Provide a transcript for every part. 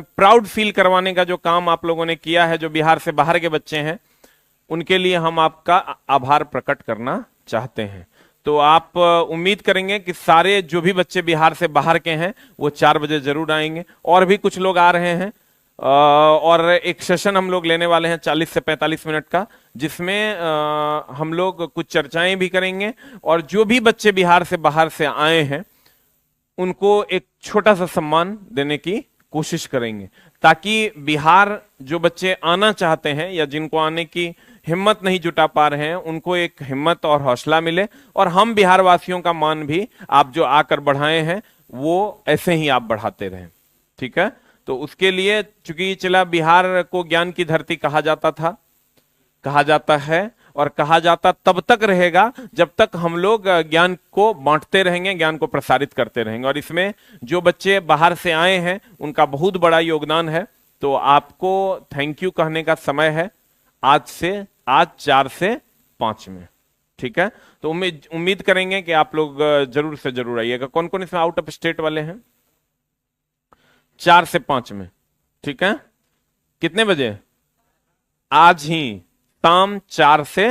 Proud feel करवाने का जो काम आप लोगों ने किया है, जो बिहार से बाहर के बच्चे हैं, उनके लिए हम आपका आभार प्रकट करना चाहते हैं। तो आप उम्मीद करेंगे कि सारे जो भी बच्चे बिहार से बाहर के हैं वो 4 बजे जरूर आएंगे। और भी कुछ लोग आ रहे हैं, और एक सेशन हम लोग लेने वाले हैं 40 से 45 मिनट का, जिसमें हम लोग कुछ चर्चाएं भी करेंगे। और जो भी बच्चे बिहार से बाहर से आए हैं उनको एक छोटा सा सम्मान देने की कोशिश करेंगे, ताकि बिहार जो बच्चे आना चाहते हैं या जिनको आने की हिम्मत नहीं जुटा पा रहे हैं उनको एक हिम्मत और हौसला मिले, और हम बिहार वासियों का मान भी आप जो आकर बढ़ाए हैं वो ऐसे ही आप बढ़ाते रहें। ठीक है, तो उसके लिए चूंकि चला बिहार को ज्ञान की धरती कहा जाता था, कहा जाता है, और कहा जाता तब तक रहेगा जब तक हम लोग ज्ञान को बांटते रहेंगे, ज्ञान को प्रसारित करते रहेंगे। और इसमें जो बच्चे बाहर से आए हैं उनका बहुत बड़ा योगदान है। तो आपको थैंक यू कहने का समय है आज 4 से 5 में। ठीक है, तो उम्मीद करेंगे कि आप लोग जरूर से जरूर आइएगा। कौन कौन इसमें आउट ऑफ स्टेट वाले हैं? 4 से 5 में। ठीक है, कितने बजे? आज ही शाम 4 से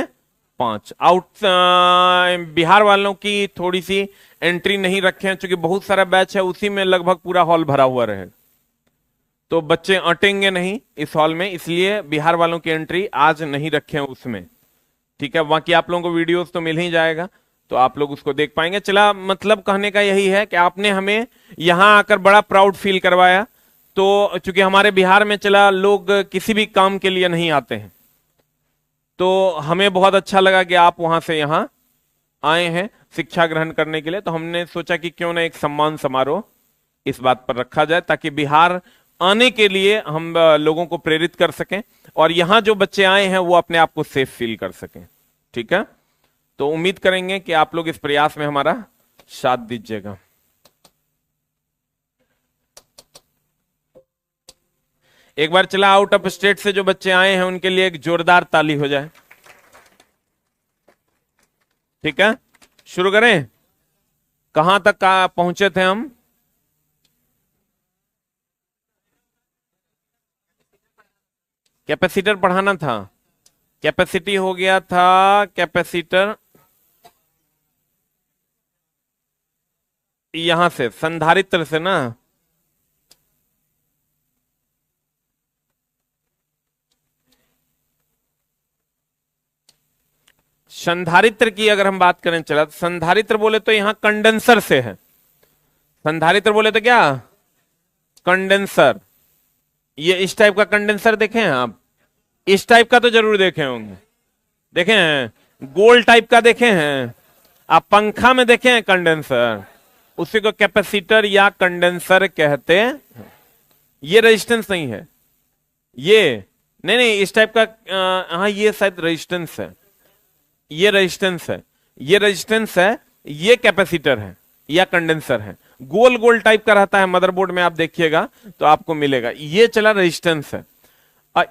5। बिहार वालों की थोड़ी सी एंट्री नहीं रखे हैं, क्योंकि बहुत सारा बैच है, उसी में लगभग पूरा हॉल भरा हुआ रहे, तो बच्चे अटेंगे नहीं इस हॉल में, इसलिए बिहार वालों की एंट्री आज नहीं रखे हैं उसमें। ठीक है, बाकी आप लोगों को वीडियोस तो मिल ही जाएगा, तो आप लोग उसको देख पाएंगे। चला, मतलब कहने का यही है कि आपने हमें यहां आकर बड़ा प्राउड फील करवाया। तो चूंकि हमारे बिहार में चला लोग किसी भी काम के लिए नहीं आते हैं, तो हमें बहुत अच्छा लगा कि आप वहां से यहां आए हैं शिक्षा ग्रहण करने के लिए। तो हमने सोचा कि क्यों ना एक सम्मान समारोह इस बात पर रखा जाए, ताकि बिहार आने के लिए हम लोगों को प्रेरित कर सकें, और यहां जो बच्चे आए हैं वो अपने आप को सेफ फील कर सकें। ठीक है, तो उम्मीद करेंगे कि आप लोग इस प्रयास में हमारा साथ दीजिएगा। एक बार चला आउट ऑफ स्टेट से जो बच्चे आए हैं उनके लिए एक जोरदार ताली हो जाए। ठीक है, शुरू करें। कहां तक पहुंचे थे हम? कैपेसिटर पढ़ाना था, कैपेसिटी हो गया था, कैपेसिटर यहां से संधारित्र से ना, संधारित्र की अगर हम बात करें, चला संधारित्र बोले तो यहां कंडेंसर से है। संधारित्र बोले तो क्या? कंडेंसर। ये इस टाइप का कंडेंसर देखे हैं आप? इस टाइप का तो जरूर देखे होंगे, देखे हैं? गोल टाइप का देखे हैं आप? पंखा में देखे हैं कंडेंसर? उसी को कैपेसिटर या कंडेंसर कहते हैं। ये रेजिस्टेंस नहीं है, ये नहीं, इस टाइप का हाँ, ये शायद रेजिस्टेंस है, ये रेजिस्टेंस है, ये रेजिस्टेंस है, ये कैपेसिटर है या कंडेंसर है। गोल गोल टाइप का रहता है, मदरबोर्ड में आप देखिएगा तो आपको मिलेगा। ये चला रेजिस्टेंस है।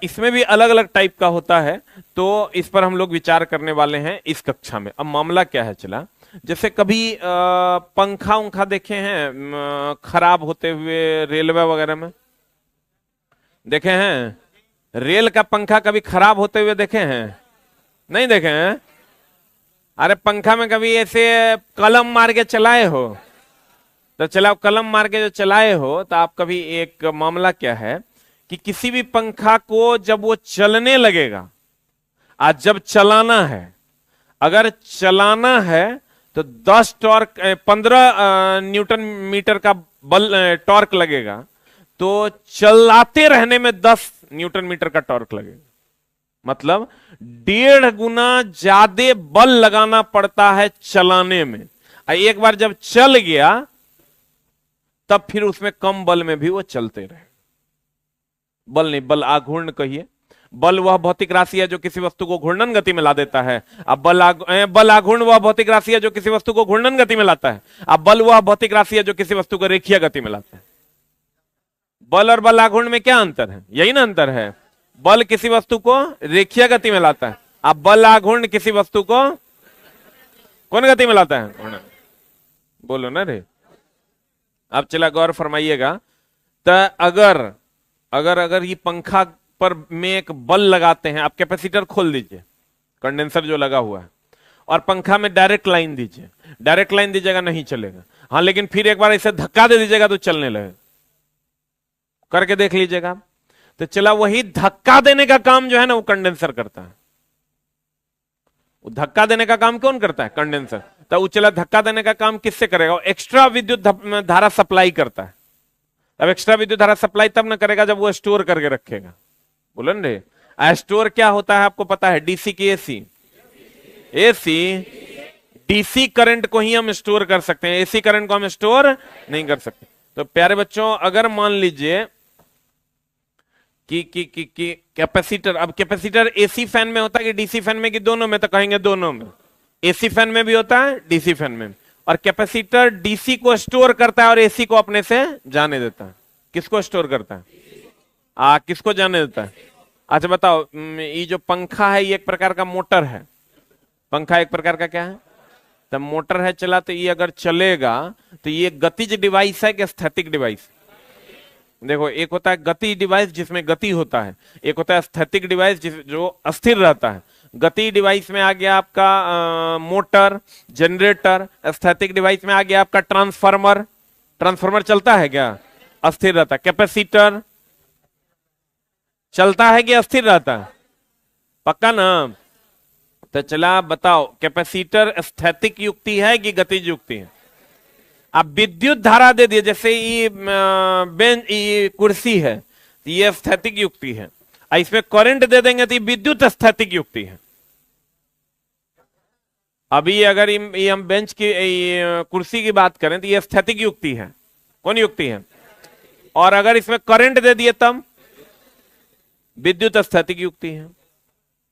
इसमें भी अलग अलग टाइप का होता है, तो इस पर हम लोग विचार करने वाले हैं इस कक्षा में। अब मामला क्या है, चला जैसे कभी पंखा उंखा देखे हैं खराब होते हुए रेलवे वगैरह में? देखे हैं? रेल का पंखा कभी खराब होते हुए देखे हैं? नहीं देखे हैं? अरे पंखा में कभी ऐसे कलम मार के चलाए हो? तो चला, कलम मार के जो चलाए हो तो आप कभी, एक मामला क्या है कि किसी भी पंखा को जब वो चलने लगेगा, आज जब चलाना है, अगर चलाना है तो 10 टॉर्क 15 न्यूटन मीटर का बल टॉर्क लगेगा, तो चलाते रहने में 10 न्यूटन मीटर का टॉर्क लगेगा। मतलब 1.5 गुना ज्यादा बल लगाना पड़ता है चलाने में। एक बार जब चल गया तब फिर उसमें कम बल में भी वो चलते रहे। बल नहीं, बल आघूर्ण कहिए। बल वह भौतिक राशि है जो किसी वस्तु को घूर्णन गति में ला देता है। अब बल आघूर्ण वह भौतिक राशि है जो किसी वस्तु को घूर्णन गति में लाता है। अब बल वह भौतिक राशि है जो किसी वस्तु को रेखीय गति में लाता है। बल और बल आघूर्ण में क्या अंतर है? यही ना अंतर है। बल किसी वस्तु को रेखीय गति में लाता है, अब बल आघूर्ण किसी वस्तु को कौन गति में लाता है? बोलो ना रे। अब चला गौर फरमाइएगा, तो अगर अगर अगर ये पंखा पर में एक बल्ब लगाते हैं, आप कैपेसिटर खोल दीजिए, कंडेंसर जो लगा हुआ है, और पंखा में डायरेक्ट लाइन दीजिए, डायरेक्ट लाइन दीजिएगा नहीं चलेगा। हाँ, लेकिन फिर एक बार इसे धक्का दे दीजिएगा तो चलने लगेगा। करके देख लीजिएगा। तो चला, वही धक्का देने का काम जो है ना वो कंडेंसर करता है। वो धक्का देने का काम कौन करता है? कंडेंसर। तो वो चला, धक्का देने का काम किससे करेगा? एक्स्ट्रा विद्युत धारा सप्लाई करता है। अब एक्स्ट्रा विद्युत धारा सप्लाई तब ना करेगा जब वो स्टोर करके रखेगा। बोलन रे, स्टोर क्या होता है आपको पता है? डीसी की एसी? एसी डीसी करंट को ही हम स्टोर कर सकते हैं, एसी करंट को हम स्टोर नहीं कर सकते। तो प्यारे बच्चों, अगर मान लीजिए कि कैपेसिटर, अब कैपेसिटर एसी फैन में होता है कि डीसी फैन में, कि दोनों में? तो कहेंगे दोनों में। एसी फैन में भी होता है, डीसी फैन में। और कैपेसिटर डीसी को स्टोर करता है और एसी को अपने से जाने देता है। किसको स्टोर करता है? किसको जाने देता है? अच्छा बताओ, ये जो पंखा है ये एक प्रकार का मोटर है। पंखा एक प्रकार का क्या है? तो मोटर है। चला, तो ये अगर चलेगा तो ये गतिज डिवाइस है कि स्थैतिक डिवाइस? देखो, एक होता है गति डिवाइस जिसमें गति होता है, एक होता है स्थैतिक डिवाइस जो अस्थिर रहता है। गति डिवाइस में आ गया आपका मोटर, जनरेटर। स्थैतिक डिवाइस में आ गया आपका ट्रांसफार्मर। ट्रांसफार्मर चलता है क्या? अस्थिर रहता है। कैपेसिटर चलता है कि अस्थिर रहता है? पक्का ना? तो चला बताओ, कैपेसिटर स्थैतिक युक्ति है कि गतिज युक्ति है? आप विद्युत धारा दे दिए, जैसे ये बेंच, ये कुर्सी है, तो ये स्थैतिक युक्ति है। इसमें करंट दे देंगे तो ये विद्युत स्थैतिक युक्ति है। अभी अगर ये हम बेंच की, कुर्सी की बात करें तो ये स्थैतिक युक्ति है। कौन युक्ति है? और अगर इसमें करंट दे दिए तब विद्युत स्थैतिक युक्ति है।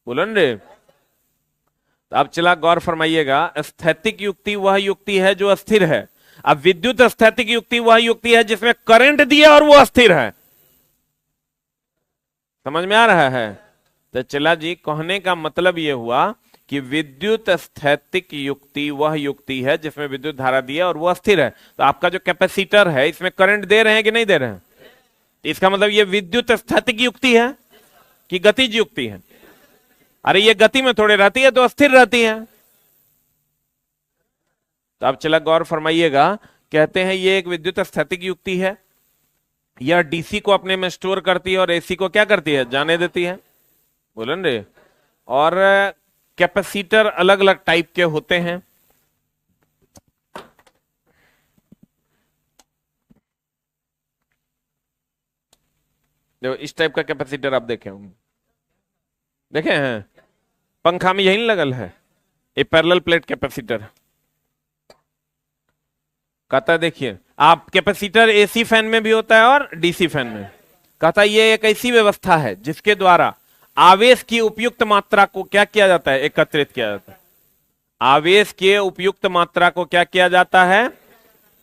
बोलो न रे। तो अब चला, गौर फरमाइएगा, स्थैतिक युक्ति वह युक्ति है जो अस्थिर है। अब विद्युत स्थैतिक युक्ति वह युक्ति है जिसमें करंट दिया और वो अस्थिर है। समझ में आ रहा है? तो चला जी, कहने का मतलब यह हुआ कि विद्युत स्थैतिक युक्ति वह युक्ति है जिसमें विद्युत धारा दिया और वो अस्थिर है। तो आपका जो कैपेसिटर है इसमें करंट दे रहे हैं कि नहीं दे रहे हैं? इसका मतलब ये विद्युत स्थैतिक युक्ति है कि गतिज युक्ति है? अरे ये गति में थोड़े रहती है, तो अस्थिर रहती है। तो अब चला, गौर फरमाइएगा, कहते हैं ये एक विद्युत स्थैतिक युक्ति है। यह डीसी को अपने में स्टोर करती है और एसी को क्या करती है? जाने देती है। बोलो न रे। और कैपेसिटर अलग अलग टाइप के होते हैं। देखो, इस टाइप का कैपेसिटर आप देखे होंगे, देखे हैं? पंखा में यही लगल है, ये पैरेलल प्लेट कैपेसिटर। कहता है देखिए, आप कैपेसिटर एसी फैन में भी होता है और डीसी फैन में। कहता है ये एक ऐसी व्यवस्था है जिसके द्वारा आवेश की उपयुक्त मात्रा को क्या किया जाता है? एकत्रित किया जाता है। आवेश के उपयुक्त मात्रा को क्या किया जाता है?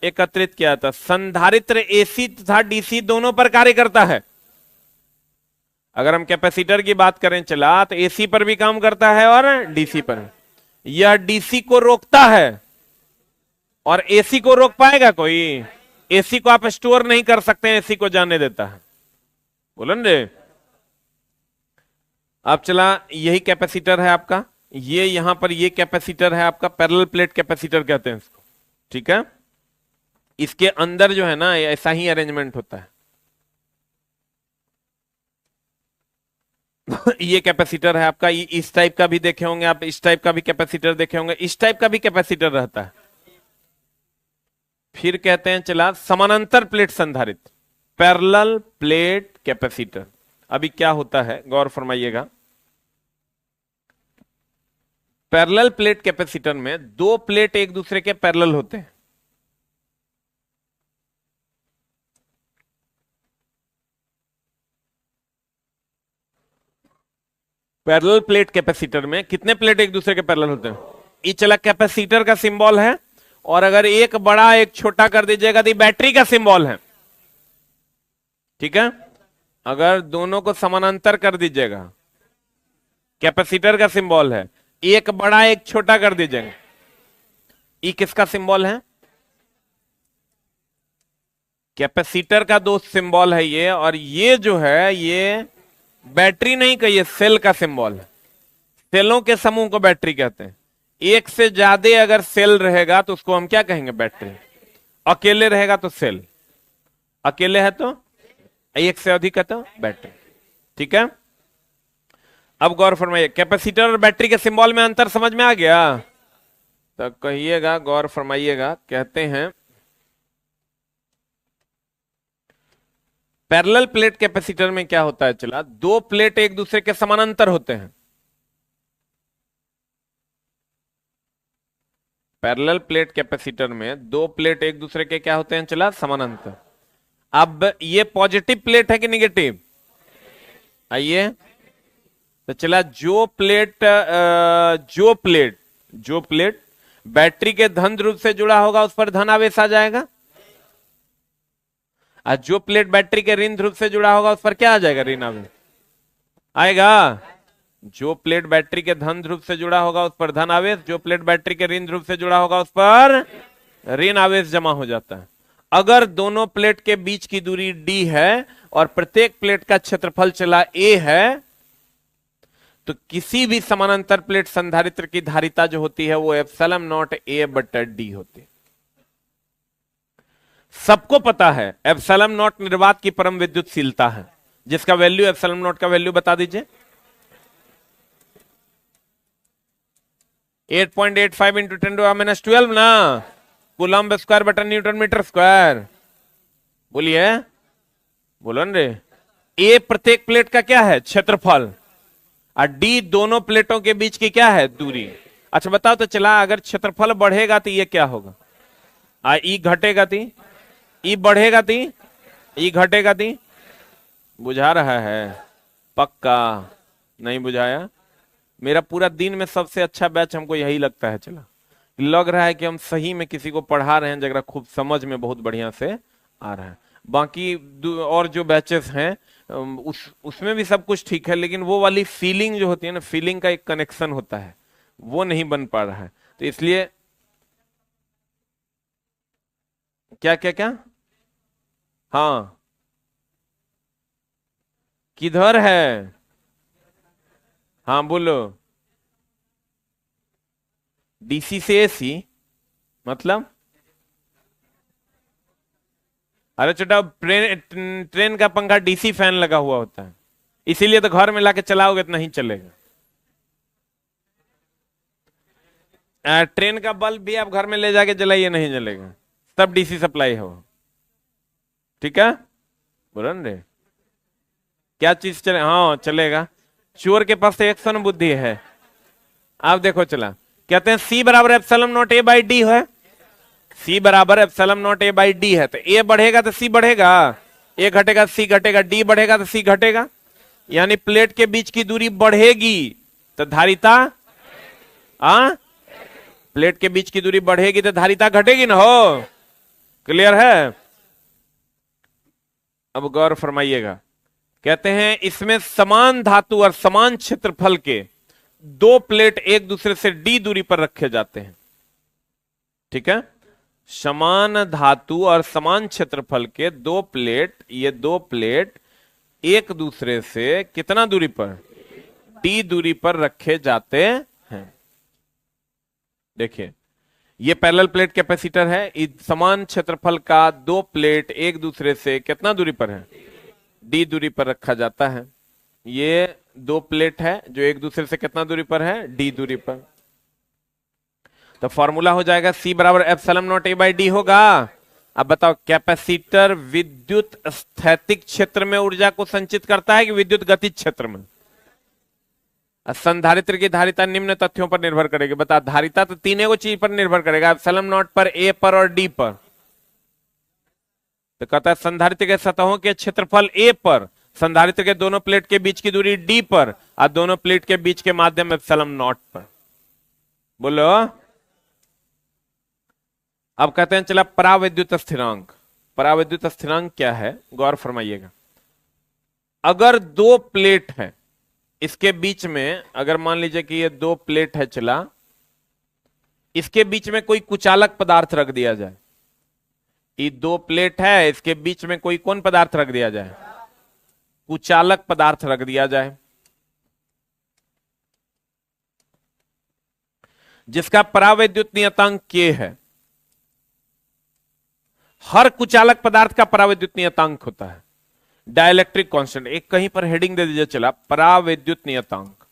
एकत्रित किया जाता है। संधारित्र एसी तथा डीसी दोनों पर कार्य करता है। अगर हम कैपेसिटर की बात करें चला, तो एसी पर भी काम करता है और डीसी पर। यह डीसी को रोकता है और एसी को रोक पाएगा कोई? एसी को आप स्टोर नहीं कर सकते हैं, एसी को जाने देता है। बोलो न रे। अब चला, यही कैपेसिटर है आपका, ये यहां पर ये कैपेसिटर है आपका, पैरेलल प्लेट कैपेसिटर कहते हैं इसको। ठीक है? इसके अंदर जो है ना ऐसा ही अरेंजमेंट होता है। ये कैपेसिटर है आपका, इस टाइप का भी देखे होंगे आप, इस टाइप का भी कैपेसिटर देखे होंगे, इस टाइप का भी कैपेसिटर रहता है। फिर कहते हैं चला, समानांतर प्लेट संधारित्र, पैरेलल प्लेट कैपेसिटर। अभी क्या होता है, गौर फरमाइएगा। पैरेलल प्लेट कैपेसिटर में दो प्लेट एक दूसरे के पैरेलल होते हैं। पैरेलल प्लेट कैपेसिटर में कितने प्लेट एक दूसरे के पैरेलल होते हैं? ये चला कैपेसिटर का सिंबल है, और अगर एक बड़ा एक छोटा कर दीजिएगा तो ये बैटरी का सिंबल है। ठीक है? अगर दोनों को समानांतर कर दीजिएगा, कैपेसिटर का सिंबल है, एक बड़ा एक छोटा कर दीजिएगा, ये किसका सिंबल है? कैपेसिटर का दो सिंबल है ये, और ये जो है ये बैटरी नहीं का, ये सेल का सिंबल है। सेलों के समूह को बैटरी कहते हैं। एक से ज्यादा अगर सेल रहेगा तो उसको हम क्या कहेंगे? बैटरी। अकेले रहेगा तो सेल, अकेले है तो, एक से अधिक है तो बैटरी। ठीक है, अब गौर फरमाइए, कैपेसिटर और बैटरी के सिंबल में अंतर समझ में आ गया? तो कहिएगा, गौर फरमाइएगा। कहते हैं पैरेलल प्लेट कैपेसिटर में क्या होता है? चला, दो प्लेट एक दूसरे के समानांतर होते हैं। पैरेलल प्लेट कैपेसिटर में दो प्लेट एक दूसरे के क्या होते हैं? चला, समानांतर। अब ये पॉजिटिव प्लेट है कि निगेटिव? आइए, तो चला, जो प्लेट बैटरी के धन ध्रुव से जुड़ा होगा उस पर धन आवेश आ जाएगा, और जो प्लेट बैटरी के ऋण ध्रुव से जुड़ा होगा उस पर क्या आ जाएगा? ऋण आवेश आएगा। जो प्लेट बैटरी के धन ध्रुव से जुड़ा होगा उस पर धन आवेश, जो प्लेट बैटरी के ऋण ध्रुव से जुड़ा होगा उस पर ऋण आवेश जमा हो जाता है। अगर दोनों प्लेट के बीच की दूरी d है और प्रत्येक प्लेट का क्षेत्रफल चला a है, तो किसी भी समानांतर प्लेट संधारित्र की धारिता जो होती है वो एप्सिलॉन नॉट a बटा d होती है। सबको पता है एप्सिलॉन नॉट निर्वात की परम विद्युतशीलता है, जिसका वैल्यू, एप्सिलॉन नॉट का वैल्यू बता दीजिए। 8.85 इंटू 10⁻⁻12 ना, कूलम्ब स्क्वायर बटा न्यूटन मीटर स्क्वायर। बोलिए, बोलो न रे। ए प्रत्येक प्लेट का क्या है? क्षेत्रफल, और डी दोनों प्लेटों के बीच की क्या है? दूरी। अच्छा बताओ तो चला, अगर क्षेत्रफल बढ़ेगा तो ये क्या होगा? ई घटेगा थी, ई बढ़ेगा थी, ई घटेगा थी। बुझा रहा है? पक्का नहीं बुझाया? मेरा पूरा दिन में सबसे अच्छा बैच हमको यही लगता है। चला, लग रहा है कि हम सही में किसी को पढ़ा रहे हैं जगह खूब समझ में बहुत बढ़िया से आ रहा है। बाकी और जो बैचेस हैं उसमें भी सब कुछ ठीक है, लेकिन वो वाली फीलिंग जो होती है ना, फीलिंग का एक कनेक्शन होता है, वो नहीं बन पा रहा है। तो इसलिए क्या क्या क्या, हाँ किधर है? हाँ बोलो। डीसी से एसी मतलब? अरे छोटा, ट्रेन का पंखा डीसी फैन लगा हुआ होता है, इसीलिए तो घर में लाके चलाओगे तो नहीं चलेगा। ट्रेन का बल्ब भी आप घर में ले जाके जलाइए, नहीं जलेगा, सब डीसी सप्लाई हो। ठीक है, बोलो न रे। क्या चीज चले? हाँ चलेगा। चोर के पास तो एक सन बुद्धि है। आप देखो, चला, कहते हैं सी बराबर epsilon not a by D है। सी बराबर epsilon not a by D है, तो ए बढ़ेगा तो सी बढ़ेगा, ए घटेगा सी घटेगा, डी बढ़ेगा तो सी घटेगा। यानी प्लेट के बीच की दूरी बढ़ेगी तो धारिता, प्लेट के बीच की दूरी बढ़ेगी तो धारिता घटेगी ना। हो क्लियर है? अब गौर फरमाइएगा, कहते हैं इसमें समान धातु और समान क्षेत्रफल के दो प्लेट एक दूसरे से डी दूरी पर रखे जाते हैं। ठीक है, समान धातु और समान क्षेत्रफल के दो प्लेट, ये दो प्लेट एक दूसरे से कितना दूरी पर? डी दूरी पर रखे जाते हैं। देखिए, ये पैरेलल प्लेट कैपेसिटर है, इस समान क्षेत्रफल का दो प्लेट एक दूसरे से कितना दूरी पर है? डी दूरी पर रखा जाता है। ये दो प्लेट है जो एक दूसरे से कितना दूरी पर है? डी दूरी पर। तो फॉर्मूला हो जाएगा सी बराबर epsilon not a by D होगा। अब बताओ, कैपेसिटर विद्युत स्थैतिक क्षेत्र में ऊर्जा को संचित करता है कि विद्युत गतिज क्षेत्र में? संधारित्र की धारिता निम्न तथ्यों पर निर्भर करेगी। बता, धारिता तो तीनों चीज पर निर्भर करेगा, एप्सिलॉन नॉट पर, ए पर और डी पर। तो कहता है संधारित्र के सतहों के क्षेत्रफल ए पर, संधारित्र के दोनों प्लेट के बीच की दूरी डी पर, और दोनों प्लेट के बीच के माध्यम एप्सिलॉन नॉट पर। बोलो। अब कहते हैं चला पराविद्युत स्थिरांक। पराविद्युत स्थिरांक क्या है? गौर फरमाइएगा। अगर दो प्लेट है, इसके बीच में अगर मान लीजिए कि ये दो प्लेट है, चला, इसके बीच में कोई कुचालक पदार्थ रख दिया जाए, ये दो प्लेट है, इसके बीच में कोई कौन पदार्थ रख दिया जाए? कुचालक पदार्थ रख दिया जाए, जिसका परावैद्युत नियतांक K है। हर कुचालक पदार्थ का परावैद्युत नियतांक होता है डाइलेक्ट्रिक कांस्टेंट। एक कहीं पर हेडिंग दे दीजिए, चला, परावैद्युत नियतांक।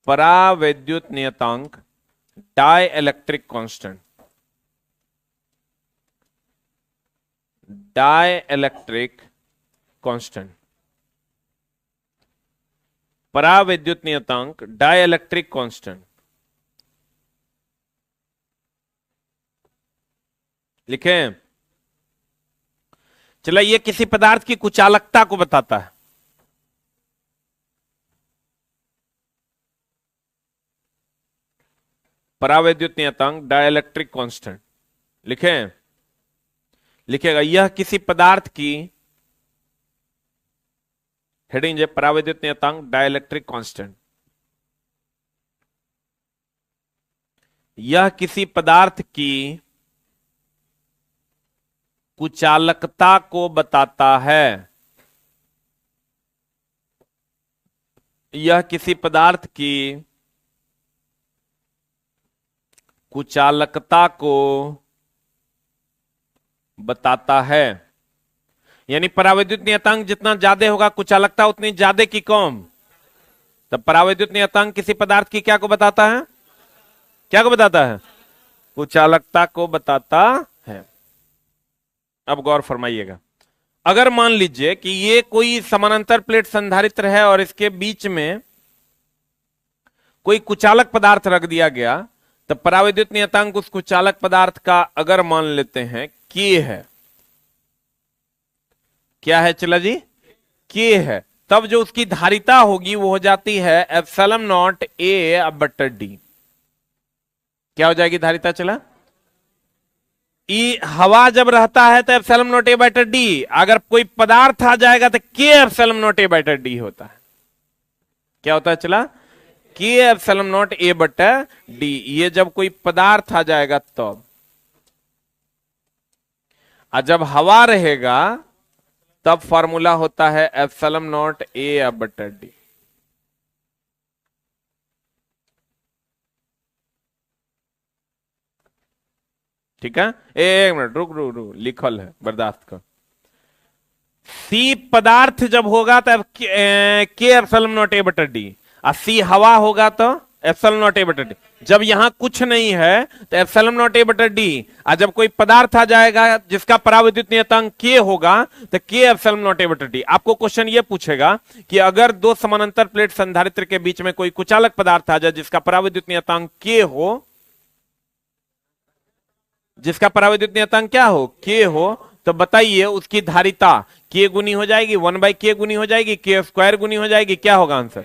परावैद्युत नियतांक डाइलेक्ट्रिक कांस्टेंट, डाइलेक्ट्रिक कांस्टेंट, परावैद्युत नियतांक डाइलेक्ट्रिक कांस्टेंट लिखें। चला, ये किसी पदार्थ की कुचालकता को बताता है। परावैद्युत नियतांक डाइलेक्ट्रिक कांस्टेंट लिखें, लिखेगा यह किसी पदार्थ की, हेडिंग है परावैद्युत नियतांक डाइलेक्ट्रिक कांस्टेंट, यह किसी पदार्थ की कुचालकता को बताता है। यह किसी पदार्थ की कुचालकता को बताता है। यानी परावैद्युत नियतांक जितना ज्यादा होगा कुचालकता उतनी ज्यादा की कम। तब परावैद्युत नियतांक किसी पदार्थ की क्या को बताता है? क्या को बताता है? कुचालकता को बताता है। अब गौर फरमाइएगा, अगर मान लीजिए कि ये कोई समानांतर प्लेट संधारित्र है और इसके बीच में कोई कुचालक पदार्थ रख दिया गया, तब परावैद्युत नियतांक उस कुचालक पदार्थ का अगर मान लेते हैं K है, क्या है चला जी? K है, तब जो उसकी धारिता होगी वो हो जाती है एप्सिलॉन नॉट A बटा D। क्या हो जाएगी धारिता चला? हवा जब रहता है तो एप्सिलॉन नॉट A बटा D, अगर कोई पदार्थ आ जाएगा तो K एप्सिलॉन नॉट A बटा D होता है। क्या होता है चला? K एप्सिलॉन नॉट A बटा D। ये जब कोई पदार्थ आ जाएगा तब, और जब हवा रहेगा तब फॉर्मूला होता है एप्सिलॉन नॉट A बटा D। ठीक है, एक मिनट रुक रुक रुक, लिखल है, बर्दाश्त कर। C पदार्थ जब होगा तब K एप्सिलॉन नॉट A बटा D, और C हवा होगा तो एप्सिलॉन नॉट A बटा D। जब यहां कुछ नहीं है तो एप्सिलॉन नॉट A बटा D, और जब कोई पदार्थ आ जाएगा जिसका परावैद्युत नियतांक K होगा तो K एप्सिलॉन नॉट A बटा D। आपको क्वेश्चन ये पूछेगा कि अगर दो समानांतर प्लेट संधारित्र के बीच में कोई कुचालक पदार्थ आ जाए जिसका परावैद्युत नियतांक K हो, जिसका परावैद्युत नियतांक क्या हो? K हो, तो बताइए उसकी धारिता K गुनी हो जाएगी, 1/K गुनी हो जाएगी, K स्क्वायर गुनी हो जाएगी। क्या होगा आंसर?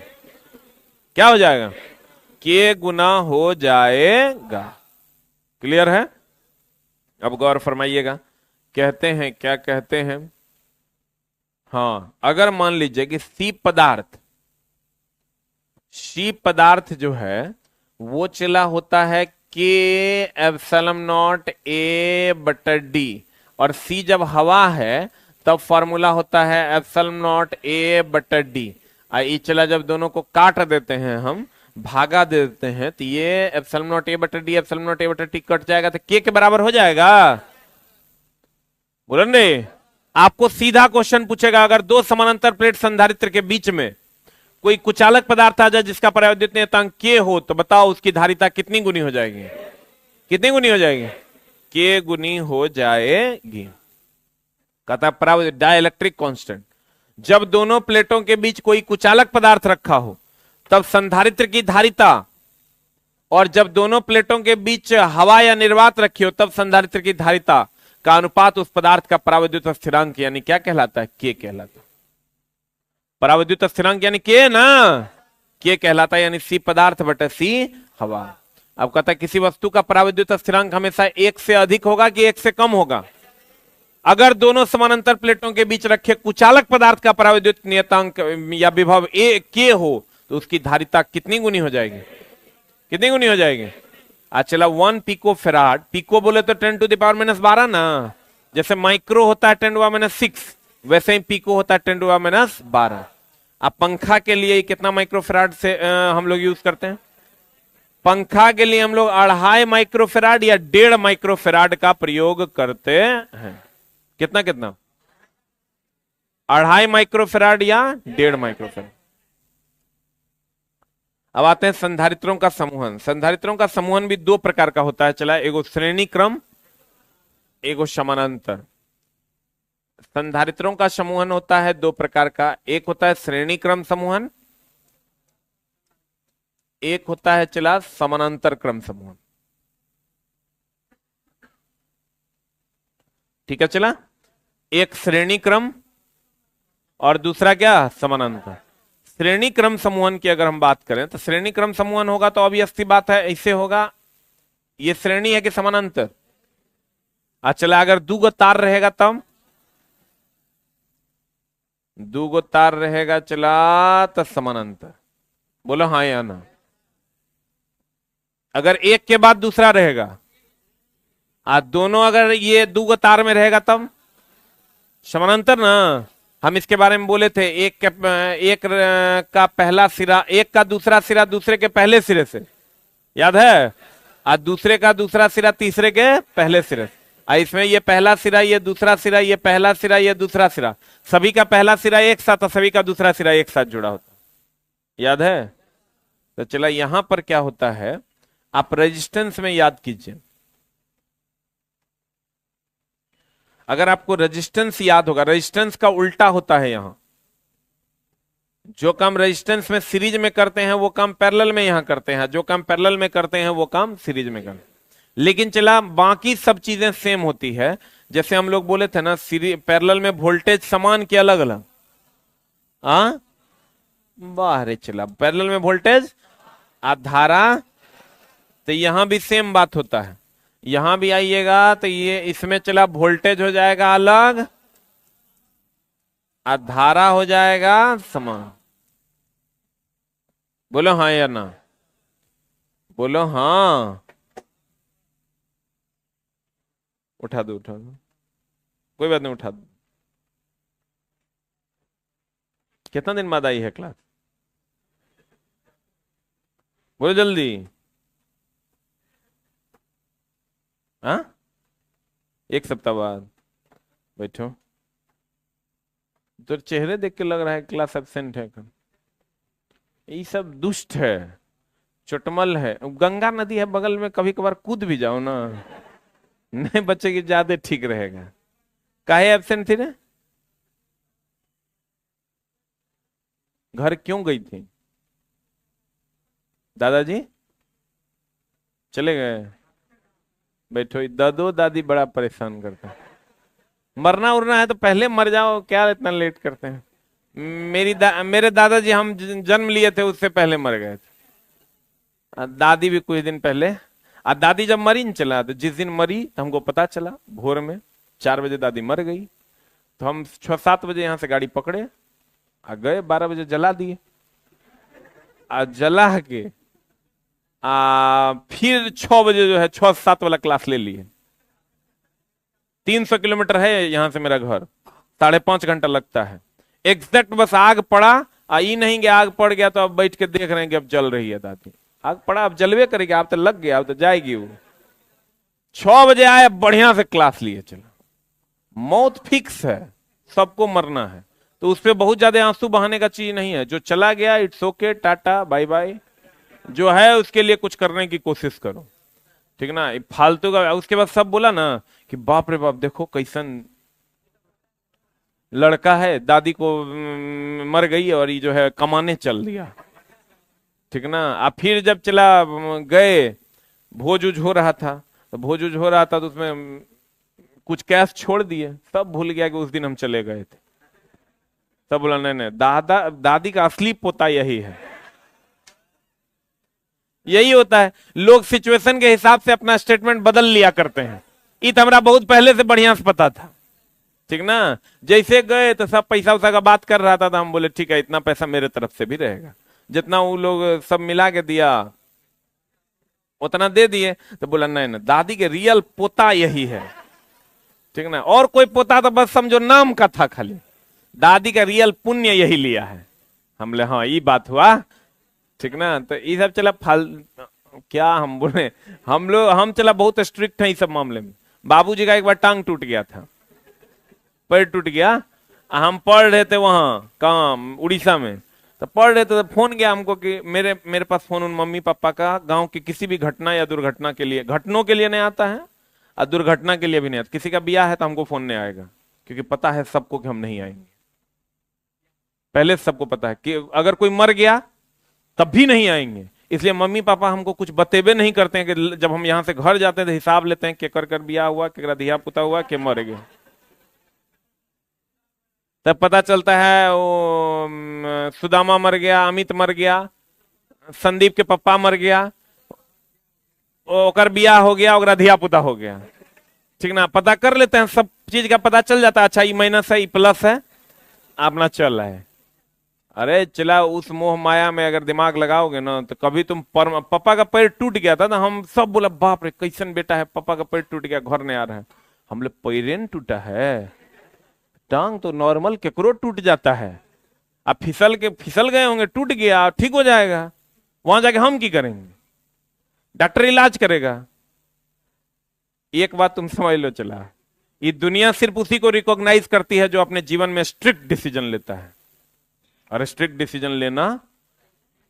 क्या हो जाएगा? K गुना हो जाएगा। क्लियर है? अब गौर फरमाइएगा, कहते हैं, क्या कहते हैं, हाँ, अगर मान लीजिए कि C पदार्थ जो है वो चला होता है K एप्सिलॉन नॉट A बटा D, और C जब हवा है तब फॉर्मूला होता है एप्सिलॉन नॉट A बटा D। ये चला, जब दोनों को काट देते हैं, हम भागा दे देते हैं, तो ये एप्सिलॉन नॉट A बटा D, एप्सिलॉन नॉट A बटा T कट जाएगा तो K के बराबर हो जाएगा। बोलन रे, आपको सीधा क्वेश्चन पूछेगा, अगर दो समानांतर प्लेट संधारित्र के बीच में कोई कुचालक पदार्थ आ जाए जिसका परावैद्युत नियतांक K हो, तो बताओ उसकी धारिता कितनी गुनी हो जाएगी? कितनी गुनी हो जाएगी? K गुनी हो जाएगी। कहता परावैद्युत डाइलेक्ट्रिक कांस्टेंट, जब दोनों प्लेटों के बीच कोई कुचालक पदार्थ रखा हो तब संधारित्र की धारिता, और जब दोनों प्लेटों के बीच हवा या निर्वात रखी हो तब संधारित्र की धारिता का अनुपात उस पदार्थ का परावैद्युत स्थिरांक यानी क्या कहलाता है? K कहलाता है। परावैद्युत स्थिरांक यानी K ना, K कहलाता है, यानी C पदार्थ बटे C हवा। अब कहता है किसी वस्तु का परावैद्युत स्थिरांक हमेशा 1 से अधिक होगा कि 1 से कम होगा? अगर दोनों समानांतर प्लेटों के बीच रखे कुचालक पदार्थ का परावैद्युत नियतांक या विभव K हो तो उसकी धारिता कितनी गुनी हो जाएगी? कितनी गुनी हो जाएगी? आज चला 1 पिको फेराड, पिको बोले तो 10⁻⁻12 ना, जैसे माइक्रो होता है 10⁻⁻6, वैसे ही पिको होता है 10⁻12। अब पंखा के लिए कितना माइक्रोफेराड से हम लोग यूज करते हैं? पंखा के लिए हम लोग 2.5 माइक्रोफेराड या 1.5 माइक्रोफेराड का प्रयोग करते हैं। कितना कितना? 2.5 माइक्रोफेराड या 1.5 माइक्रोफेराड। अब आते हैं संधारित्रों का समूहन। संधारित्रों का समूहन भी 2 प्रकार का होता है। चला, एगो श्रेणी क्रम, एगो समानांतर। संधारित्रों का समूहन होता है 2 प्रकार का, एक होता है श्रेणी क्रम समूहन, एक होता है चला समानांतर क्रम समूहन। ठीक है, चला, एक श्रेणी क्रम और दूसरा क्या? समानांतर। श्रेणी क्रम समूहन की अगर हम बात करें तो श्रेणी क्रम समूहन होगा तो ऑब्वियस सी बात है, इससे होगा, ये श्रेणी है कि समानांतर? चला, अगर 2 गो तार रहेगा तब 2 गो तार रहेगा चला तो समानांतर। बोलो हाँ या ना? अगर एक के बाद दूसरा रहेगा, दोनों अगर ये 2 गो तार में रहेगा तब समानांतर ना। हम इसके बारे में बोले थे, एक का पहला सिरा, एक का दूसरा सिरा दूसरे के पहले सिरे से, याद है? दूसरे का दूसरा सिरा तीसरे के पहले सिरे से। इसमें ये पहला सिरा, ये दूसरा सिरा, ये पहला सिरा, ये दूसरा सिरा, सभी का पहला सिरा एक साथ और सभी का दूसरा सिरा एक साथ जुड़ा होता, याद है? तो चला, यहां पर क्या होता है, आप रेजिस्टेंस में याद कीजिए। अगर आपको रेजिस्टेंस याद होगा, रेजिस्टेंस का उल्टा होता है यहां। जो काम रेजिस्टेंस में सीरीज में करते हैं वो काम पैरेलल में यहां करते हैं, जो काम पैरेलल में करते हैं वो काम सीरीज में करते हैं। लेकिन चला, बाकी सब चीजें सेम होती है। जैसे हम लोग बोले थे ना, पैरेलल में वोल्टेज समान के अलग अलग। बाहर चला, पैरेलल में वोल्टेज धारा, तो यहां भी सेम बात होता है। यहां भी आइएगा तो ये इसमें चला वोल्टेज हो जाएगा अलग, धारा हो जाएगा समान। बोलो हाँ या ना? बोलो हाँ। उठा दो, उठा दो, कोई बात नहीं, उठा दो। कितना दिन बाद आई है क्लास? बोलो जल्दी। हाँ, 1 सप्ताह बाद। बैठो, तो चेहरे देख के लग रहा है क्लास एब्सेंट है। ये सब दुष्ट है, चुटमल है। गंगा नदी है बगल में, कभी कभार कूद भी जाओ ना, नहीं बच्चे की ज्यादा ठीक रहेगा। काहे एब्सेंट थी ना? घर क्यों गई थी? दादाजी चले गए? बैठो, दादो दादी बड़ा परेशान करते हैं। मरना उड़ना है तो पहले मर जाओ, क्या इतना लेट करते हैं? मेरे दादाजी, हम जन्म लिए थे उससे पहले मर गए थे। दादी भी कुछ दिन पहले। दादी जब मरी न चला, तो जिस दिन मरी तो हमको पता चला, भोर में 4 बजे दादी मर गई। तो हम 6-7 बजे यहां से गाड़ी पकड़े, गए, 12 बजे जला दिए। जला के फिर 6 बजे जो है 6-7 वाला क्लास ले लिए। 300 किलोमीटर है यहां से मेरा घर, 5.5 घंटा लगता है एग्जैक्ट। बस आग पड़ा, ये नहीं कि आग पड़ गया तो अब बैठ के देख रहे हैं कि अब जल रही है दादी। आग पड़ा, अब जलवे करेगी, अब तो लग गया, अब तो जाएगी वो। 6 बजे आए, बढ़िया से क्लास लिए चला। मौत फिक्स है, सबको मरना है, तो उस पर बहुत ज्यादा आंसू बहाने का चीज नहीं है। जो चला गया it's okay, tata bye bye. जो है उसके लिए कुछ करने की कोशिश करो, ठीक ना? फालतू का। उसके बाद सब बोला ना कि बाप रे बाप, देखो कैसन लड़का है, दादी को मर गई और ये जो है कमाने चल दिया, ठीक ना? अब फिर जब चला गए, भोज उज हो रहा था, तो भोज उज हो रहा था तो उसमें कुछ कैश छोड़ दिए, सब भूल गया कि उस दिन हम चले गए थे। सब बोला नहीं नहीं, दादी का असली पोता यही है। यही होता है, लोग सिचुएशन के हिसाब से अपना स्टेटमेंट बदल लिया करते हैं। ये तो हमारा बहुत पहले से बढ़िया से पता था, ठीक ना? जैसे गए तो सब पैसा उसा का बात कर रहा था, तो हम बोले ठीक है, इतना पैसा मेरे तरफ से भी रहेगा, जितना वो लोग सब मिला के दिया। उतना दे दिए। तो बोला नहीं ना, दादी के रियल पोता यही है, ठीक ना, और कोई पोता तो बस समझो नाम का था खाली, दादी का रियल पुण्य यही लिया है। हम बोले हाँ ये बात हुआ, ठीक ना। तो ये सब चला फाल, क्या हम बोले, हम चला बहुत स्ट्रिक्ट है इस सब मामले में। बाबूजी का एक बार टांग टूट गया था, पैर टूट गया, हम पढ़ रहे थे वहां काम उड़ीसा में, तो पढ़ रहे थे तो फोन गया हमको कि मेरे पास फोन उन मम्मी पापा का गांव की किसी भी घटना या दुर्घटना के लिए, घटनों के लिए नहीं आता है और दुर्घटना के लिए भी नहीं आता। किसी का ब्याह है तो हमको फोन नहीं आएगा, क्योंकि पता है सबको कि हम नहीं आएंगे, पहले सबको पता है कि अगर कोई मर गया तब भी नहीं आएंगे। इसलिए मम्मी पापा हमको कुछ बतेबे नहीं करते हैं कि जब हम यहां से घर जाते हैं तो हिसाब लेते हैं कि कर ब्याह हुआ, केकरा धिया पुता हुआ, के मर गए। तब पता चलता है वो सुदामा मर गया, अमित मर गया, संदीप के पप्पा मर गया, ओकर बियाह हो गया, ओकरा धिया पुता हो गया, ठीक ना। पता कर लेते हैं, सब चीज का पता चल जाता है। अच्छा ये माइनस है, ये प्लस है, अपना चल रहा है। अरे चला उस मोह माया में अगर दिमाग लगाओगे ना तो कभी तुम पापा का पैर टूट गया था ना, हम सब बोला बाप रे कैसन बेटा है, पापा का पैर टूट गया घर नहीं आ रहा है। हम लोग पैरेन टूटा है, टांग तो नॉर्मल केकरो टूट जाता है, अब फिसल गए होंगे, टूट गया ठीक हो जाएगा, वहां जाके हम की करेंगे, डॉक्टर इलाज करेगा। एक बात तुम समझ लो, चला ये दुनिया सिर्फ उसी को रिकॉग्नाइज करती है जो अपने जीवन में स्ट्रिक्ट डिसीजन लेता है। और स्ट्रिक्ट डिसीजन लेना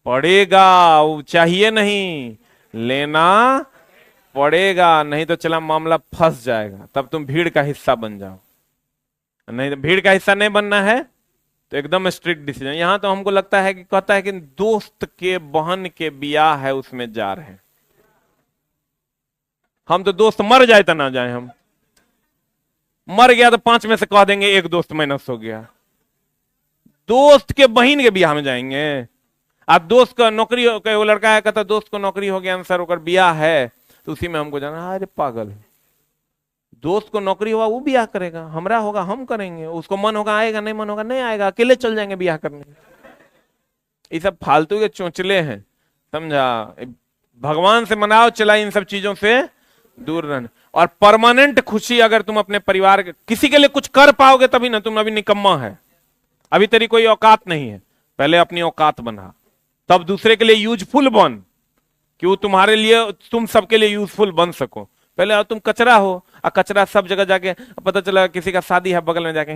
पड़ेगा, वो चाहिए नहीं, लेना पड़ेगा, नहीं तो चला मामला फंस जाएगा, तब तुम भीड़ का हिस्सा बन जाओ। नहीं तो भीड़ का हिस्सा नहीं बनना है तो एकदम स्ट्रिक्ट डिसीजन। यहां तो हमको लगता है कि कहता है कि दोस्त के बहन के बियाह है उसमें जा रहे हैं, हम तो दोस्त मर जाए तो ना जाए, हम मर गया तो 5 में से कह देंगे एक दोस्त माइनस हो गया, दोस्त के बहन के बियाह में जाएंगे। आप दोस्त का नौकरी, वो लड़का है कहता दोस्त को नौकरी हो गया आंसर होकर बियाह है तो उसी में हमको जाना, अरे पागल, दोस्त को नौकरी हुआ वो ब्याह करेगा, हमरा होगा हम करेंगे, उसको मन होगा आएगा, नहीं मन होगा नहीं आएगा, अकेले चल जाएंगे ब्याह करने। ये सब फालतू के चोंचले हैं, समझा। भगवान से मनाओ, चला इन सब चीजों से दूर रहना। और परमानेंट खुशी अगर तुम अपने परिवार के किसी के लिए कुछ कर पाओगे तभी ना, तुम अभी निकम्मा है, अभी तेरी कोई औकात नहीं है, पहले अपनी औकात बना, तब दूसरे के लिए यूजफुल बन, कि वो तुम्हारे लिए, तुम सबके लिए यूजफुल बन सको। पहले तुम कचरा हो, और कचरा सब जगह जाके, पता चला किसी का शादी है बगल में जाके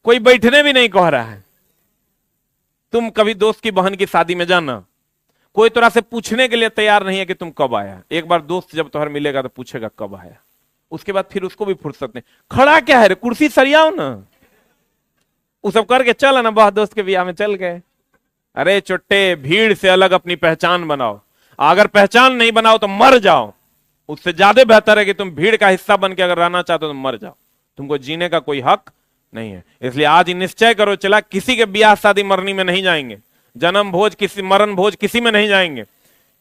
कोई बैठने भी नहीं कह रहा है। तुम कभी दोस्त की बहन की शादी में जाना, कोई तरह से पूछने के लिए तैयार नहीं है कि तुम कब आया। एक बार दोस्त जब तुम्हारे मिलेगा तो पूछेगा कब आया, उसके बाद फिर उसको भी फुर्सत नहीं, खड़ा क्या है रे, कुर्सी सरियाओ ना, वो सब करके चल ना, बहुत दोस्त के ब्याह में चल गए। अरे चुट्टे, भीड़ से अलग अपनी पहचान बनाओ, अगर पहचान नहीं बनाओ तो मर जाओ, उससे ज्यादा बेहतर है कि तुम भीड़ का हिस्सा बन के अगर रहना चाहते हो तो मर जाओ, तुमको जीने का कोई हक नहीं है। इसलिए आज ही निश्चय करो, चला किसी के ब्याह शादी मरनी में नहीं जाएंगे, जन्म भोज किसी, मरण भोज किसी में नहीं जाएंगे।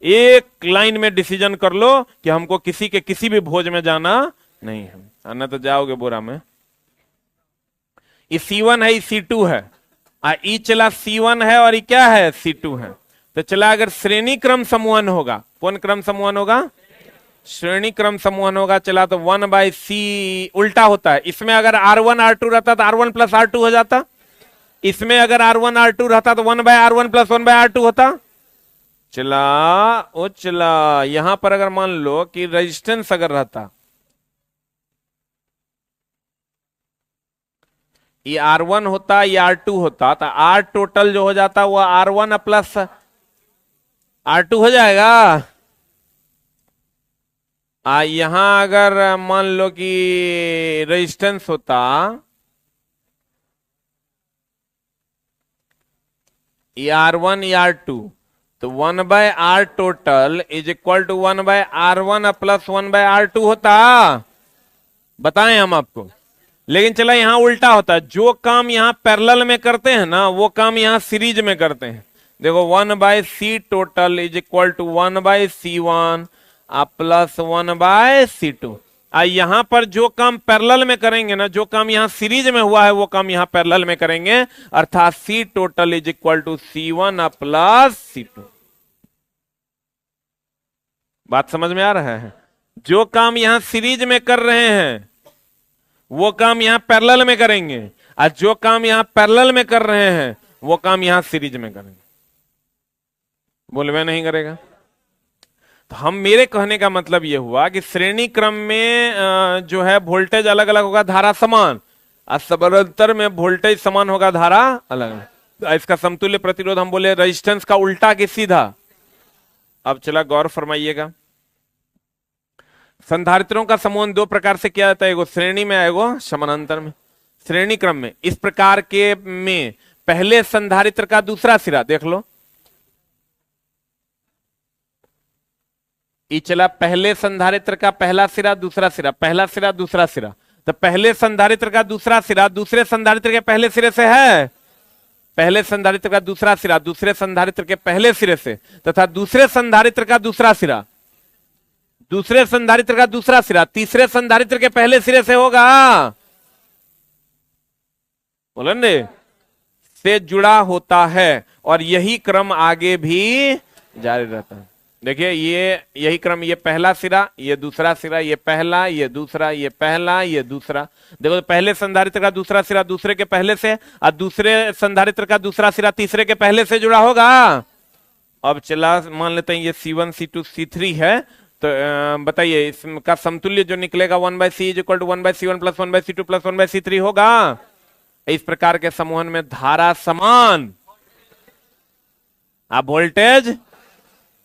एक लाइन में डिसीजन कर लो कि हमको किसी के किसी भी भोज में जाना नहीं है, अन्य तो जाओगे बोरा में। ये C1 है, ये C2 है, ई चला C1 है और ये क्या है C2 है। तो चला अगर श्रेणी क्रम समूहन होगा, कौन क्रम समूहन होगा, श्रेणी क्रम समूहन होगा, चला तो 1/C उल्टा होता है। इसमें अगर R1 R2 रहता तो R1 प्लस R2 हो जाता, इसमें अगर R1 R2 रहता तो 1/R1 प्लस 1/R2 होता। चला ओ चला, यहां पर अगर मान लो कि रेजिस्टेंस अगर रहता, ये R1 होता, ये R2 होता, तो R टोटल जो हो जाता वो R1 प्लस R2 हो जाएगा। यहां अगर मान लो कि रेजिस्टेंस होता, ये R1 ये R2, तो 1/R total is equal to 1/R1 plus 1/R2 होता, बताएं हम आपको। लेकिन चला यहां उल्टा होता है, जो काम यहां पैरेलल में करते हैं ना वो काम यहां सीरीज में करते हैं। देखो 1/C total is equal to 1/C1 plus 1/C2। यहां पर जो काम पैरेलल में करेंगे ना, जो काम यहां सीरीज में हुआ है वो काम यहां पैरेलल में करेंगे, अर्थात C total is equal to C1 plus C2। बात समझ में आ रहा है? जो काम यहां सीरीज में कर रहे हैं वो काम यहां पैरेलल में करेंगे, और जो काम यहां पैरेलल में कर रहे हैं वो काम यहां सीरीज में करेंगे। बोलवे नहीं करेगा। तो हम, मेरे कहने का मतलब यह हुआ कि श्रेणी क्रम में जो है वोल्टेज अलग अलग होगा, धारा समान, और समानांतर में वोल्टेज समान होगा, धारा अलग अलग। इसका समतुल्य प्रतिरोध हम बोले रेजिस्टेंस का उल्टा कि सीधा। अब चला गौर फरमाइएगा। संधारित्रों का समूहन दो प्रकार से किया जाता है, एगो श्रेणी में, एगो समानांतर में। श्रेणी क्रम में इस प्रकार के में पहले संधारित्र का दूसरा सिरा देख लो, ये चला पहले संधारित्र का पहला सिरा दूसरा सिरा, पहला सिरा दूसरा सिरा। तो पहले संधारित्र का दूसरा सिरा दूसरे संधारित्र के पहले सिरे से है, पहले संधारित्र का दूसरा सिरा दूसरे संधारित्र के पहले सिरे से, तथा दूसरे संधारित्र का दूसरा सिरा दूसरे संधारित्र का दूसरा सिरा तीसरे संधारित्र के पहले सिरे से होगा, बोलेंगे, से जुड़ा होता है, और यही क्रम आगे भी जारी रहता है। देखिए ये यही क्रम, ये पहला सिरा, ये दूसरा सिरा, ये पहला, ये दूसरा, ये पहला, ये दूसरा। देखो पहले संधारित्र का दूसरा सिरा दूसरे के पहले से, और दूसरे संधारित्र का दूसरा सिरा तीसरे के पहले से जुड़ा होगा। अब चला मान लेते हैं ये C1 C2 C3 है, तो बताइए इसका समतुल्य जो निकलेगा 1/C is equal to 1/C1 plus 1/C2 plus 1/C3 होगा। इस प्रकार के समूहन में धारा समान, अब वोल्टेज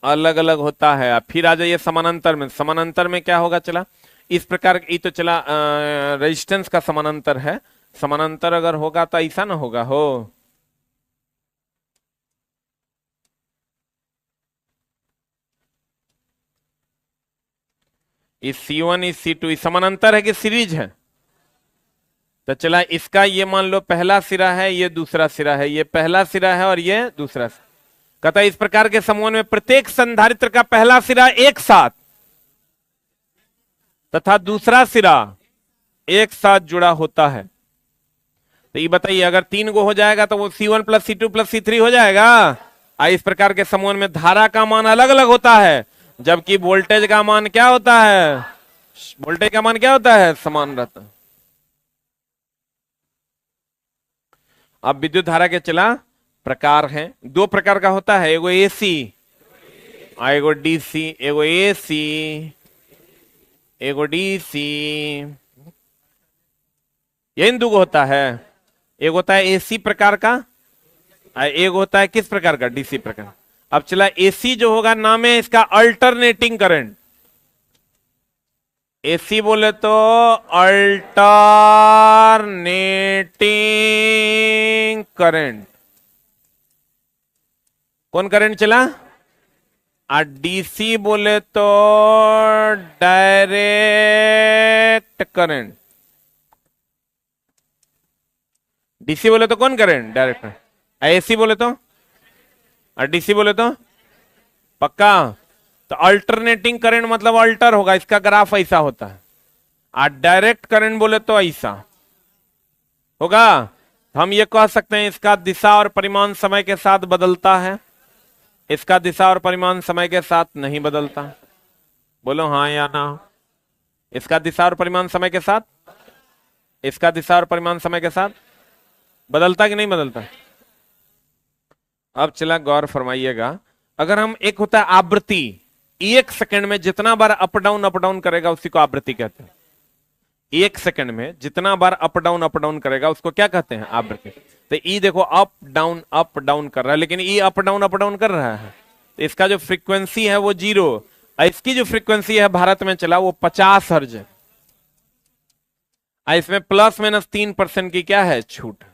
अलग अलग होता है। अब फिर आ जाइए समानांतर में। समानांतर में क्या होगा, चला इस प्रकार, ये तो चला रेजिस्टेंस का समानांतर है। समानांतर अगर होगा तो ऐसा ना होगा हो, इस C1 इस C2 इस समानांतर है कि सीरीज है? तो चला इसका ये मान लो पहला सिरा है, ये दूसरा सिरा है, ये पहला सिरा है और ये दूसरा सिरा। कहता है इस प्रकार के समूह में प्रत्येक संधारित्र का पहला सिरा एक साथ तथा दूसरा सिरा एक साथ जुड़ा होता है। तो ये बताइए अगर 3 गो हो जाएगा तो वो C1 plus C2 plus C3 हो जाएगा। इस प्रकार के समूह में धारा का मान अलग अलग होता है, जबकि वोल्टेज का मान क्या होता है, वोल्टेज का मान क्या होता है, समान रहता है। अब विद्युत धारा के चला प्रकार हैं, दो प्रकार का होता है, एगो AC एगो DC, एगो AC एगो DC, यही दो होता है। एक होता है AC प्रकार का, एक होता है किस प्रकार का, DC प्रकार। अब चला AC जो होगा नाम है इसका अल्टरनेटिंग करंट। AC बोले तो अल्टरनेटिंग करंट, कौन करंट चला, और DC बोले तो डायरेक्ट करंट। DC बोले तो कौन करंट, डायरेक्ट करंट। AC बोले तो, और DC बोले तो पक्का। तो अल्टरनेटिंग करंट मतलब अल्टर होगा, इसका ग्राफ ऐसा होता है, और डायरेक्ट करंट बोले तो ऐसा होगा। हम ये कह सकते हैं इसका दिशा और परिमाण समय के साथ बदलता है, इसका दिशा और परिमाण समय के साथ नहीं बदलता। बोलो हाँ या ना। इसका दिशा और परिमाण समय के साथ, इसका दिशा और परिमाण समय के साथ बदलता कि नहीं बदलता। अब चला गौर फरमाइएगा, अगर हम, एक होता है आवृत्ति, 1 सेकंड में जितना बार अप डाउन करेगा उसी को आवृत्ति कहते हैं। 1 सेकंड में जितना बार अप डाउन करेगा उसको क्या कहते हैं, आवृत्ति। तो ई देखो अप डाउन कर रहा है, लेकिन ई अप डाउन कर रहा है, तो इसका जो फ्रीक्वेंसी है वो 0, इसकी जो फ्रीक्वेंसी है भारत में चला वो 50 हर्ज है। इसमें प्लस माइनस 3% की क्या है, छूट।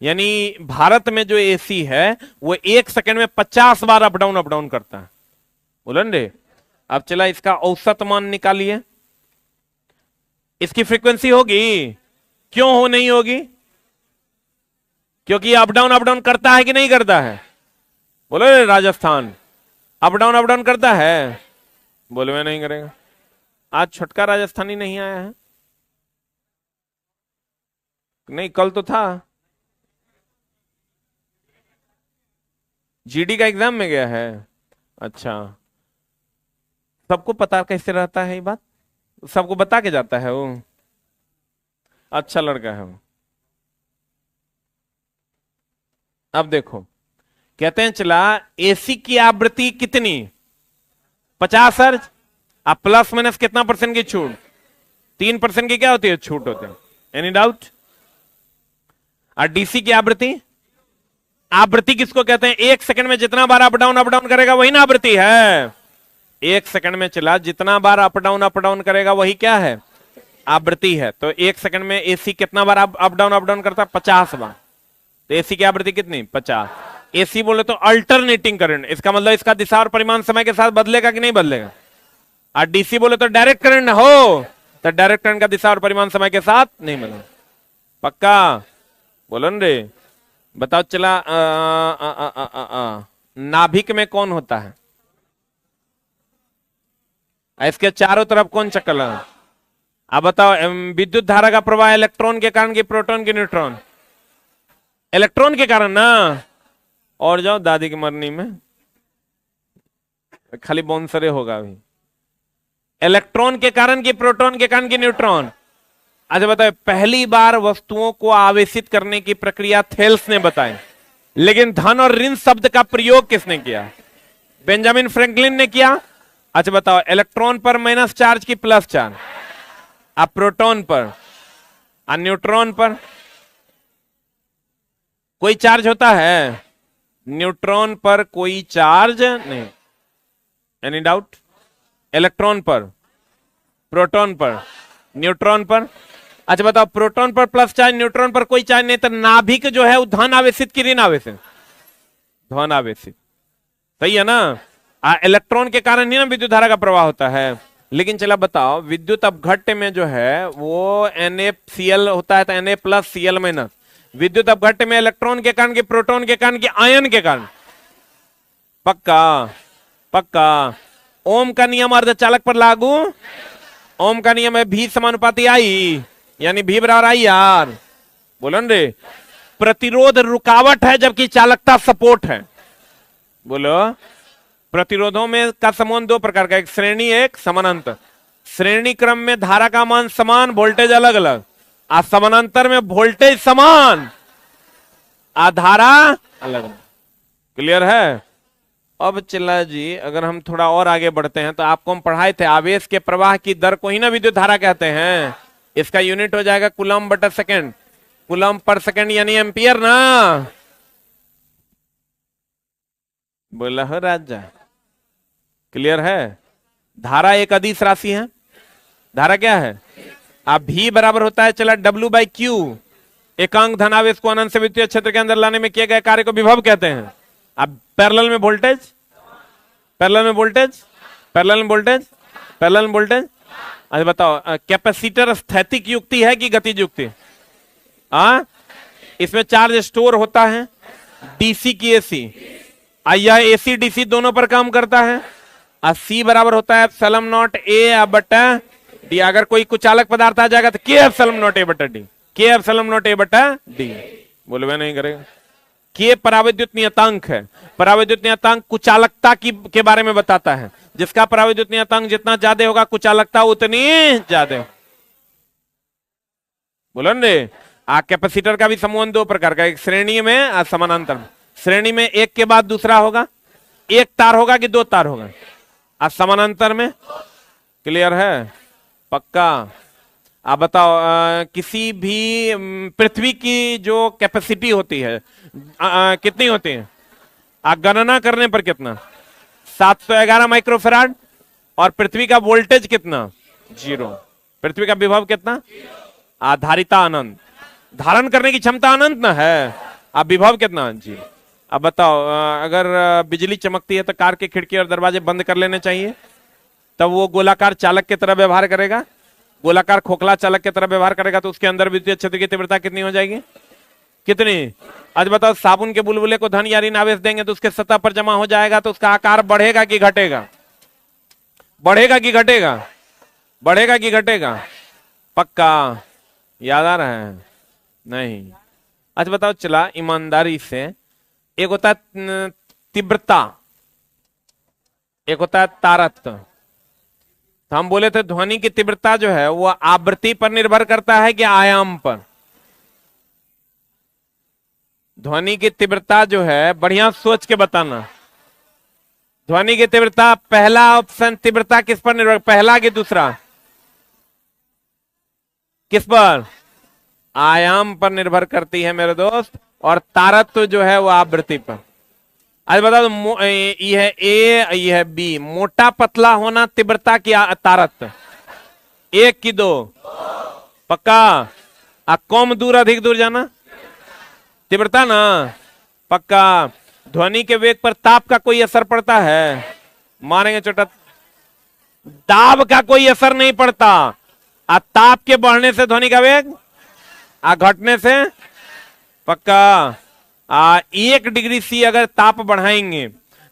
यानी भारत में जो AC है वो 1 सेकंड में 50 बार अप डाउन करता है, बोलन रे। अब चला इसका औसत मान निकालिए, इसकी फ्रीक्वेंसी होगी, क्यों हो नहीं होगी, क्योंकि अप डाउन करता है कि नहीं करता है, बोलो रे राजस्थान, अप डाउन करता है, बोलो मैं नहीं करेगा। आज छोटका राजस्थानी नहीं आया है, नहीं कल तो था, GD का एग्जाम में गया है, अच्छा। सबको पता कैसे रहता है ये बात? सबको बता के जाता है वो, अच्छा लड़का है वो। अब देखो, कहते हैं चला एसी की आवृत्ति कितनी, 50 हर्ट्ज। अब प्लस माइनस कितना परसेंट की छूट, 3% की क्या होती है छूट होती है। Any doubt? और डीसी की आवृत्ति, आवृत्ति किसको कहते हैं? 1 सेकंड में जितना बार अप डाउन करेगा वही ना आवृत्ति है। 1 सेकंड में चला जितना बार अप डाउन करेगा वही क्या है, आवृत्ति है। तो 1 सेकंड में एसी कितना बार अप डाउन करता है, 50 बार। तो एसी की आवृत्ति कितनी, 50। एसी बोले तो अल्टरनेटिंग करंट, इसका मतलब इसका दिशा और परिमाण समय के साथ बदलेगा कि नहीं बदलेगा। और डीसी बोले तो डायरेक्ट करंट हो, तो डायरेक्ट करंट का दिशा और परिमाण समय के साथ नहीं बदलेगा। पक्का बोलो न रे। बताओ चला नाभिक में कौन होता है, इसके चारों तरफ कौन चक्कर लगा। अब बताओ विद्युत धारा का प्रवाह इलेक्ट्रॉन के कारण की प्रोटॉन की न्यूट्रॉन, इलेक्ट्रॉन के कारण ना। और जाओ दादी की मरनी में खाली बॉन्सरे होगा अभी। इलेक्ट्रॉन के कारण की प्रोटॉन के कारण की न्यूट्रॉन। अच्छा बताओ, पहली बार वस्तुओं को आवेशित करने की प्रक्रिया थेल्स ने बताई, लेकिन धन और ऋण शब्द का प्रयोग किसने किया, बेंजामिन फ्रैंकलिन ने किया। अच्छा बताओ, इलेक्ट्रॉन पर माइनस चार्ज की प्लस चार्ज, अब प्रोटॉन पर और न्यूट्रॉन पर कोई चार्ज होता है, न्यूट्रॉन पर कोई चार्ज नहीं। Any doubt? इलेक्ट्रॉन पर, प्रोटॉन पर, न्यूट्रॉन पर। अच्छा बताओ, प्रोटॉन पर प्लस चार्ज, न्यूट्रॉन पर कोई चार्ज नहीं, तो नाभिक जो है वो धन आवेशित की ऋण आवेशित, धन आवेशित, सही है ना। इलेक्ट्रॉन के कारण ही ना विद्युत धारा का प्रवाह होता है। लेकिन चला बताओ, विद्युत अपघट्य में जो है वो NaCl होता है, तो Na प्लस Cl माइनस। विद्युत अपघट्य में इलेक्ट्रॉन के कारण की प्रोटॉन के कारण की आयन के कारण। पक्का पक्का। ओम का नियम अर्धचालक पर लागू, ओम का नियम है V समानुपाती I, यानी V बराबर I R। बोलो न रे। प्रतिरोध रुकावट है जबकि चालकता सपोर्ट है। बोलो। प्रतिरोधों में का समूह 2 प्रकार का, एक श्रेणी एक समानांतर। श्रेणी क्रम में धारा का मान समान, वोल्टेज अलग अलग। समानांतर में वोल्टेज समान, धारा अलग। क्लियर है? अब चला जी, अगर हम थोड़ा और आगे बढ़ते हैं तो आपको हम पढ़ाए थे आवेश के प्रवाह की दर को ही ना विद्युत धारा कहते हैं। इसका यूनिट हो जाएगा कूलम बटा सेकेंड, कूलम पर सेकेंड यानी एम्पियर ना। बोला हो राजा? क्लियर है? धारा एक अदिश राशि है। धारा क्या है? अब V बराबर होता है चला W बाई क्यू। एकांक धनावेश को अनंत से विद्युत क्षेत्र के अंदर लाने में किए गए कार्य को विभव कहते हैं। अब पैरेलल में वोल्टेज, पैरेलल में वोल्टेज, पैरेलल में वोल्टेज, पैरेलल में वोल्टेज। अच्छा बताओ, कैपेसिटर स्थैतिक युक्ति है कि गतिज युक्ति? इसमें चार्ज स्टोर होता है, डीसी की एसी। यह एसी डीसी दोनों पर काम करता है। C बराबर होता है एप्सिलॉन नॉट A बटा D। अगर कोई कुचालक पदार्थ आ जाएगा तो K एप्सिलॉन नॉट A बटा D, K epsilon not A बटा D। बोलवे नहीं करेगा। K पराविद्युत नियतांक है। पराविद्युत नियतांक कुचालकता के बारे में बताता है। जिसका पराविद्युत नियतांक जितना ज्यादा होगा कुचालकता उतनी ज्यादा। बोलो रे। कैपेसिटर का भी समूह 2 प्रकार का, एक श्रेणी में और समानांतर में। श्रेणी में एक के बाद दूसरा होगा, एक तार होगा कि 2 तार होगा, और समानांतर में। क्लियर है? पक्का। आप बताओ, किसी भी पृथ्वी की जो कैपेसिटी होती है कितनी होती है? गणना करने पर कितना? 711 माइक्रोफैराड। और पृथ्वी का वोल्टेज कितना? 0। पृथ्वी का विभव कितना? आधारिता अनंत। धारण करने की क्षमता अनंत ना है। अब विभव कितना? 0। अब बताओ, अगर बिजली चमकती है तो कार के खिड़की और दरवाजे बंद कर लेने चाहिए, तब वो गोलाकार चालक की तरह व्यवहार करेगा। गोलाकार खोखला चालक की तरह व्यवहार करेगा तो उसके अंदर विद्युत क्षेत्र की तीव्रता कितनी हो जाएगी? कितनी? आज बताओ, साबुन के बुलबुले को धन या ऋण आवेश देंगे तो उसके सतह पर जमा हो जाएगा, तो उसका आकार बढ़ेगा कि घटेगा? बढ़ेगा कि घटेगा? बढ़ेगा कि घटेगा? पक्का याद आ रहा है? नहीं। अच्छा बताओ चला ईमानदारी से, एक होता है तीव्रता, एक होता है तारत्व। तो हम बोले थे ध्वनि की तीव्रता जो है वो आवृत्ति पर निर्भर करता है कि आयाम पर। ध्वनि की तीव्रता जो है, बढ़िया सोच के बताना, ध्वनि की तीव्रता, पहला ऑप्शन तीव्रता किस पर निर्भर, पहला कि दूसरा, किस पर, आयाम पर निर्भर करती है मेरे दोस्त, और तारत्व जो है वो आवृत्ति पर। आज बता दो, ये है ए, ये है बी, मोटा पतला होना तीव्रता की तारत्व, एक की दो, पक्का। कम दूर अधिक दूर जाना तीव्रता ना, पक्का। ध्वनि के वेग पर ताप का कोई असर पड़ता है, मारेंगे चोटा, दाब का कोई असर नहीं पड़ता। ताप के बढ़ने से ध्वनि का वेग, घटने से, पक्का। 1 डिग्री सी अगर ताप बढ़ाएंगे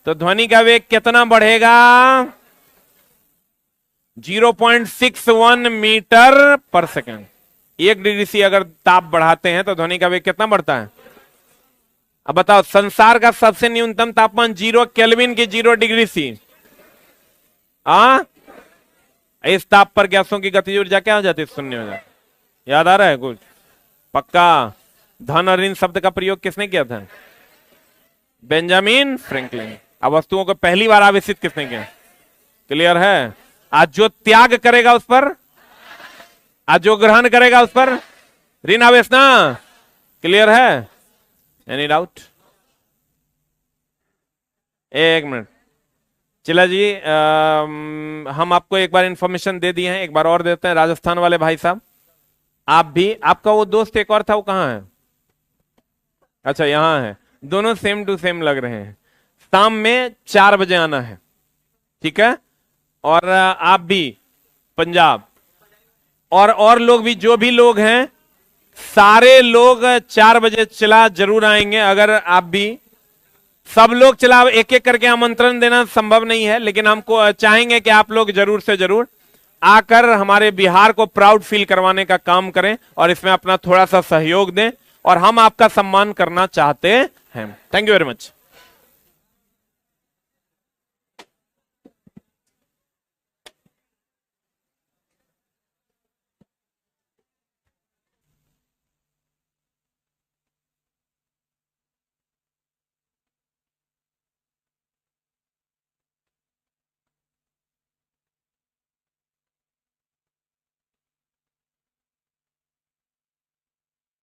तो ध्वनि का वेग कितना बढ़ेगा, 0.61 मीटर पर सेकंड। 1 डिग्री सी अगर ताप बढ़ाते हैं तो ध्वनि का वेग कितना बढ़ता है। अब बताओ, संसार का सबसे न्यूनतम तापमान 0 केल्विन की 0 डिग्री सी। इस ताप पर गैसों की गतिज ऊर्जा क्या हो जाती है, शून्य हो जाती। याद आ रहा है कुछ, पक्का। धन और ऋण शब्द का प्रयोग किसने किया था, बेंजामिन फ्रैंकलिन। अब वस्तुओं को पहली बार आवेशित किसने किया, क्लियर है। आज जो त्याग करेगा उस पर, आज जो ग्रहण करेगा उस पर ऋण आवेश ना, क्लियर है। एनी डाउट, एक मिनट, चला जी। हम आपको एक बार इंफॉर्मेशन दे दिए हैं, एक बार और देते हैं। राजस्थान वाले भाई साहब, आप भी, आपका वो दोस्त एक और था, वो कहाँ है, अच्छा यहां है, दोनों सेम टू सेम लग रहे हैं। शाम में 4 बजे आना है, ठीक है। और आप भी पंजाब, और लोग भी, जो भी लोग हैं सारे लोग 4 बजे चला जरूर आएंगे। अगर आप भी, सब लोग चला, एक एक करके आमंत्रण देना संभव नहीं है, लेकिन हमको चाहेंगे कि आप लोग जरूर से जरूर आकर हमारे बिहार को प्राउड फील करवाने का काम करें और इसमें अपना थोड़ा सा सहयोग दें, और हम आपका सम्मान करना चाहते हैं। Thank you very much.